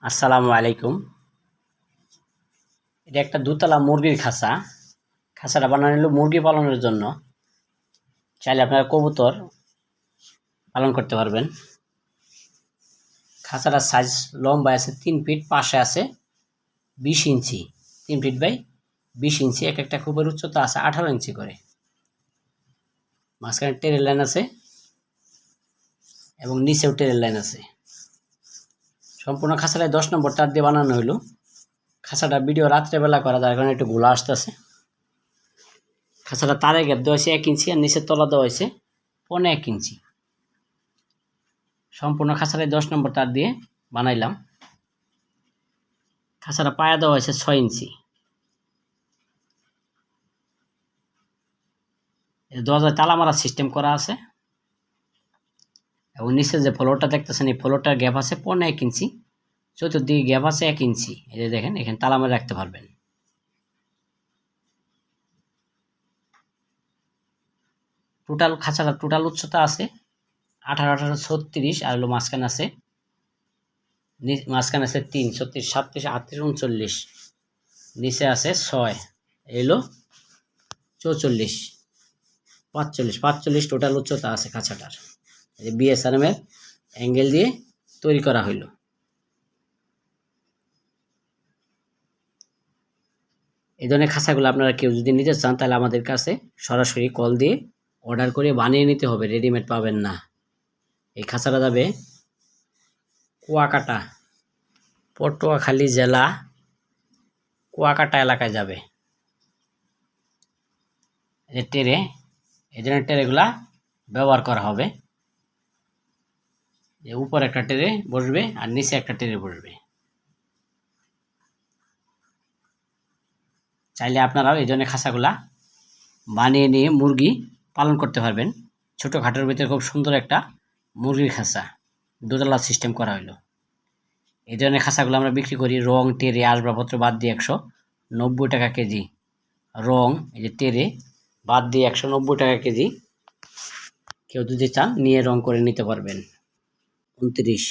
আসসালামু আলাইকুম। এটা একটা দুতলা মুরগির খাঁচা। খাঁচাটা বানানো হলো মুরগি পালনের জন্য। চাইলে আপনারা কবুতর পালন করতে পারবেন। খাঁচাটার সাইজ লম্বায় আছে 3 ফিট, পাশে আছে 20 ইঞ্চি। 3 ফিট বাই 20 ইঞ্চি। এক একটা খোপের উচ্চতা আছে 18 ইঞ্চি করে। মাঝখানে টেরের লাইন আছে এবং নিচেও টেরের লাইন আছে। সম্পূর্ণ খাঁচাটায় 10 নম্বর তার দিয়ে বানানো হলো। খাঁচাটা ভিডিও রাত্রেবেলা করা, যার কারণে একটু গোলা আসতেছে। খাঁচাটা তারে গ্যাপ দেওয়া হয়েছে 1 ইঞ্চি আর নিচের তলা দেওয়া হয়েছে 1.5 ইঞ্চি। সম্পূর্ণ খাঁচাটায় 10 নম্বর তার দিয়ে বানাইলাম। খাঁচাটা পায়া দেওয়া হয়েছে 6 ইঞ্চি। দরজায় তালা মারার সিস্টেম করা আছে এবং নিচে যে ফ্লোরটা দেখতেছেন, এই ফ্লোরটার গ্যাপ আছে 1.5 ইঞ্চি। চতুর্দিকে গ্যাপ আছে 1 ইঞ্চি। এই যে দেখেন, এখানে তালা মারা রাখতে পারবেন। খাঁচাটা টোটাল উচ্চতা আছে 18 36, আর হলো মাঝখানে আছে 3 36 37 38 39, নিচে আছে 6, এলো 44 45 টোটাল উচ্চতা আছে খাঁচাটার। এই বিএসআরএম এর অ্যাঙ্গেল দিয়ে তৈরি করা হইল। এই ধরনের খাঁচাগুলো আপনারা কেউ যদি নিতে চান, তাহলে আমাদের কাছে সরাসরি কল দিয়ে অর্ডার করে বানিয়ে নিতে হবে, রেডিমেড পাবেন না। এই খাঁচাটা যাবে কুয়াকাটা, পটুয়াখালী জেলা কুয়াকাটা এলাকায় যাবে। এই টেরে, এই ধরনের টেরেগুলা ব্যবহার করা হবে। যে উপর একটা টেরে বসবে আর নিচে একটা টেরে বসবে। চাইলে আপনারাও এই ধরনের খাঁচাগুলা বানিয়ে নিয়ে মুরগি পালন করতে পারবেন। ছোটোখাটোর ভিতরে খুব সুন্দর একটা মুরগির খাঁচা, দোতলা সিস্টেম করা হলো। এই ধরনের খাঁচাগুলো আমরা বিক্রি করি রং, টেরে, আসবাবপত্র বাদ দিয়ে 190 টাকা কেজি। রং, এই যে টেরে বাদ দিয়ে 190 টাকা কেজি। কেউ যদি চান নিয়ে রং করে নিতে পারবেন। 29।